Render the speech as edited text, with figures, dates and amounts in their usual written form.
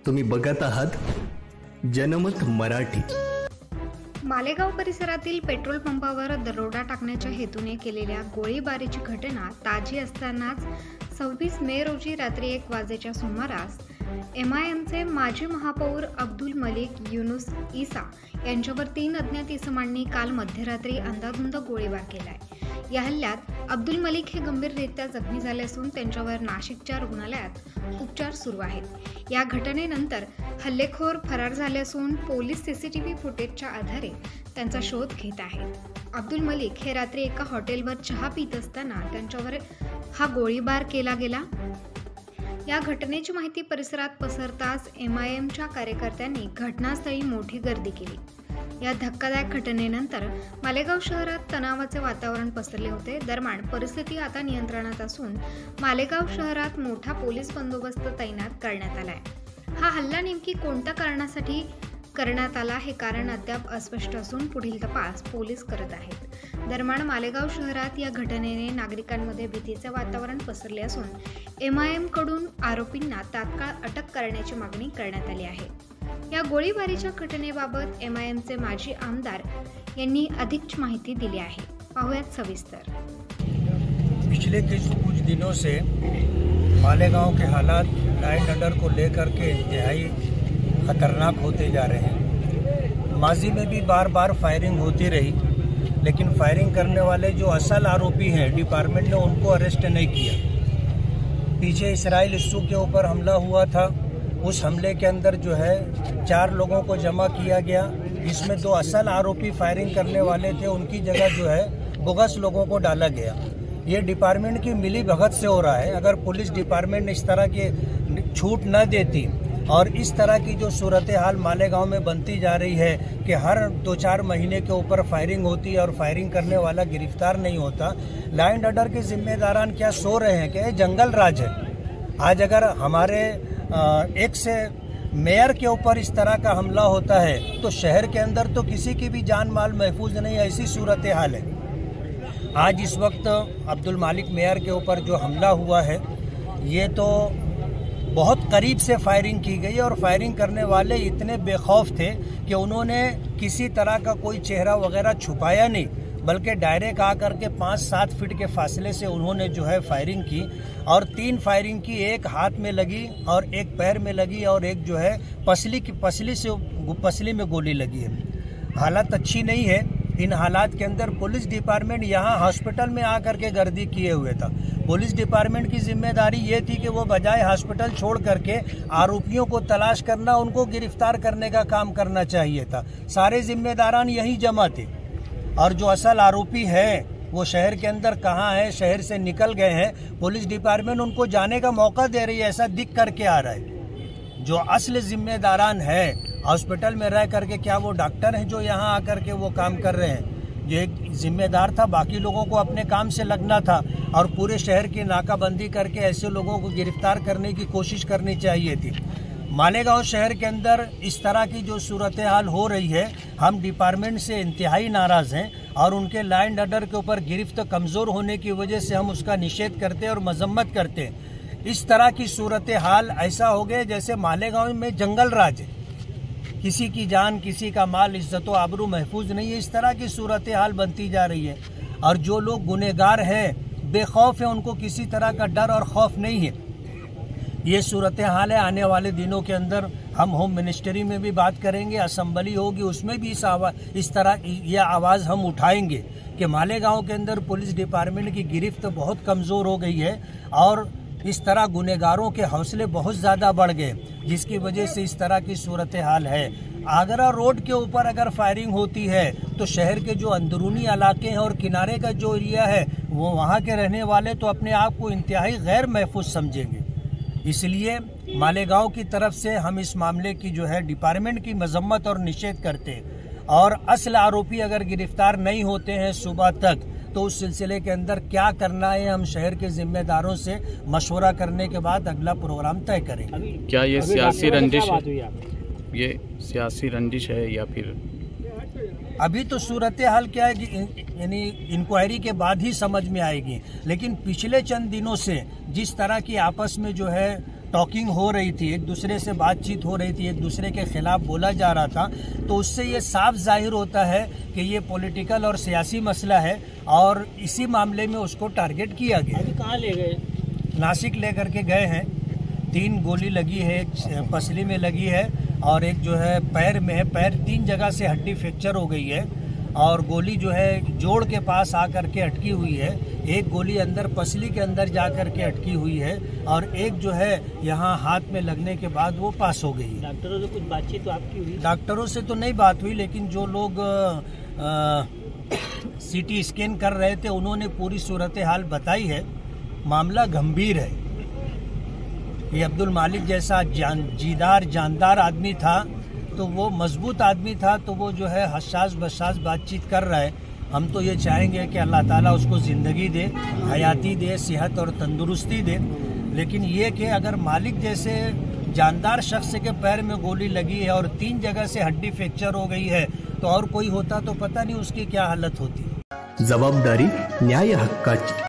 तुम्ही बघत आहात जनमत मराठी। मालेगाव परिसरातील पेट्रोल पंपावर दरोडा टाकण्याच्या हेतूने केलेल्या गोळीबारीची घटना ताजी असतानाच 26 मे रोजी रात्री 1 वाजेच्या सुमारास MIMचे माजी महापौर अब्दुल मलिक युनुस ईसा यांच्यावर 3 अज्ञात इसमांनी काल मध्यरात्री अंधाधुंद गोळीबार केलाय। या हल्ल्यात अब्दुल मलिक हे गंभीररित्या जखमी झाले असून त्यांच्यावर नाशिकच्या रुग्णालयात उपचार सुरू आहेत। या घटनेनंतर हल्लेखोर फरार झाले असून पोलीस CCTV फुटेजच्या आधारे त्यांचा शोध घेत आहेत। अब्दुल मलिक हे रात्री एका हॉटेलवर चहा पित असताना त्यांच्यावर हा गोळीबार केला गेला। या घटनेची माहिती परिसरात पसरताच MIMच्या कार्यकर्त्यांनी घटनास्थळी मोठी गर्दी केली। या धक्कादायक घटनेनंतर मालेगाव शहरात तणावाचे वातावरण पसरले होते। दरम्यान परिस्थिती आता नियंत्रणात असून मालेगाव शहरात मोठा पोलीस बंदोबस्त तैनात करण्यात आलाय। हा हल्ला नेमकी कोणत्या कारणासाठी करण्यात आला हे कारण अद्याप अस्पष्ट असून पुढील तपास पोलीस करत आहेत। दरम्यान मालेगाव शहरात या घटनेने नागरिकांमध्ये भीतीचे वातावरण पसरले असून MIM कडून आरोपींना तात्काळ अटक करण्याची मागणी करण्यात आली आहे। या गोळीबारीच्या घटनेबाबत MIMचे माजी आमदार यांनी अधिक माहिती दिली आहे। पाहूयात सविस्तर। पिछले कुछ दिनों से मालेगांव के हालात लाइन ऑर्डर को लेकर के इंतहाई खतरनाक होते जा रहे हैं। माजी में भी बार बार फायरिंग होती रही, लेकिन फायरिंग करने वाले जो असल आरोपी हैं डिपार्टमेंट ने उनको अरेस्ट नहीं किया। पीछे इसराइल इस्सू के ऊपर हमला हुआ था, उस हमले के अंदर जो है 4 लोगों को जमा किया गया। इसमें 2 असल आरोपी फायरिंग करने वाले थे, उनकी जगह जो है बोगस लोगों को डाला गया। ये डिपार्टमेंट की मिली भगत से हो रहा है। अगर पुलिस डिपार्टमेंट इस तरह की छूट न देती और इस तरह की जो सूरत हाल मालेगांव में बनती जा रही है कि हर 2-4 महीने के ऊपर फायरिंग होती है और फायरिंग करने वाला गिरफ्तार नहीं होता, लैंड ऑर्डर के जिम्मेदारान क्या सो रहे हैं कि ये जंगल राज है। आज अगर हमारे एक से मेयर के ऊपर इस तरह का हमला होता है तो शहर के अंदर तो किसी की भी जान माल महफूज नहीं, ऐसी सूरत हाल है। आज इस वक्त अब्दुल मालिक मेयर के ऊपर जो हमला हुआ है, ये तो बहुत करीब से फायरिंग की गई और फायरिंग करने वाले इतने बेखौफ थे कि उन्होंने किसी तरह का कोई चेहरा वगैरह छुपाया नहीं, बल्कि डायरेक्ट आकर के 5-7 फीट के फासले से उन्होंने जो है फायरिंग की और 3 फायरिंग की, एक हाथ में लगी और एक पैर में लगी और एक जो है पसली में गोली लगी है। हालत अच्छी नहीं है। इन हालात के अंदर पुलिस डिपार्टमेंट यहाँ हॉस्पिटल में आकर के गर्दी किए हुए था। पुलिस डिपार्टमेंट की जिम्मेदारी ये थी कि वो बजाय हॉस्पिटल छोड़ करके आरोपियों को तलाश करना, उनको गिरफ्तार करने का काम करना चाहिए था। सारे जिम्मेदारान यहीं जमा थे और जो असल आरोपी है वो शहर के अंदर कहाँ है, शहर से निकल गए हैं। पुलिस डिपार्टमेंट उनको जाने का मौका दे रही है, ऐसा दिख करके आ रहा है। जो असल जिम्मेदारान है हॉस्पिटल में रह करके, क्या वो डॉक्टर हैं जो यहाँ आकर के वो काम कर रहे हैं? जो एक जिम्मेदार था, बाकी लोगों को अपने काम से लगना था और पूरे शहर की नाकाबंदी करके ऐसे लोगों को गिरफ्तार करने की कोशिश करनी चाहिए थी। मालेगांव शहर के अंदर इस तरह की जो सूरत हाल हो रही है, हम डिपार्टमेंट से इंतहाई नाराज़ हैं और उनके लैंड ऑर्डर के ऊपर गिरफ्त कमज़ोर होने की वजह से हम उसका निषेध करते हैं और मजम्मत करते हैं। इस तरह की सूरत हाल ऐसा हो गया जैसे मालेगांव में जंगल राज है, किसी की जान, किसी का माल, इज्जत व आबरू महफूज नहीं है। इस तरह की सूरत हाल बनती जा रही है और जो लोग गुनहगार हैं, बेखौफ हैं, उनको किसी तरह का डर और खौफ नहीं है। ये सूरत हाल है। आने वाले दिनों के अंदर हम होम मिनिस्ट्री में भी बात करेंगे, असम्बली होगी, उसमें भी इस तरह यह आवाज़ हम उठाएंगे कि मालेगांव के अंदर पुलिस डिपार्टमेंट की गिरफ्त बहुत कमज़ोर हो गई है और इस तरह गुनहगारों के हौसले बहुत ज़्यादा बढ़ गए, जिसकी वजह से इस तरह की सूरत हाल है। आगरा रोड के ऊपर अगर फायरिंग होती है तो शहर के जो अंदरूनी इलाके हैं और किनारे का जो एरिया है, वो वहाँ के रहने वाले तो अपने आप को इंतहाई गैर महफूज समझेंगे। इसलिए मालेगांव की तरफ से हम इस मामले की जो है डिपार्टमेंट की मजम्मत और निषेध करते हैं और असल आरोपी अगर गिरफ्तार नहीं होते हैं सुबह तक, तो उस सिलसिले के अंदर क्या करना है हम शहर के जिम्मेदारों से मशवरा करने के बाद अगला प्रोग्राम तय करेंगे। क्या ये सियासी रंजिश है? ये सियासी रंजिश है या फिर अभी तो सूरत हाल क्या है कि यानी इंक्वायरी के बाद ही समझ में आएगी, लेकिन पिछले चंद दिनों से जिस तरह की आपस में जो है टॉकिंग हो रही थी, एक दूसरे से बातचीत हो रही थी, एक दूसरे के खिलाफ बोला जा रहा था, तो उससे ये साफ जाहिर होता है कि ये पॉलिटिकल और सियासी मसला है और इसी मामले में उसको टारगेट किया गया। अभी कहाँ ले गए? नासिक लेकर के गए हैं। 3 गोली लगी है, एक पसली में लगी है और एक जो है पैर में है। पैर 3 जगह से हड्डी फ्रैक्चर हो गई है और गोली जो है जोड़ के पास आकर के अटकी हुई है। एक गोली अंदर पसली के अंदर जा कर के अटकी हुई है और एक जो है यहाँ हाथ में लगने के बाद वो पास हो गई। डॉक्टरों से कुछ बातचीत तो आपकी हुई? डॉक्टरों से तो नहीं बात हुई, लेकिन जो लोग सीटी स्कैन कर रहे थे उन्होंने पूरी सूरत हाल बताई है। मामला गंभीर है। ये अब्दुल मालिक जैसा जानदार आदमी था, तो वो मजबूत आदमी था, तो वो जो है हसास बसास बातचीत कर रहा है। हम तो ये चाहेंगे कि अल्लाह ताला उसको ज़िंदगी दे, हयाती दे, सेहत और तंदुरुस्ती दे। लेकिन ये कि अगर मालिक जैसे जानदार शख्स के पैर में गोली लगी है और 3 जगह से हड्डी फ्रैक्चर हो गई है, तो और कोई होता तो पता नहीं उसकी क्या हालत होती। जबाबदारी न्याय हक्काची।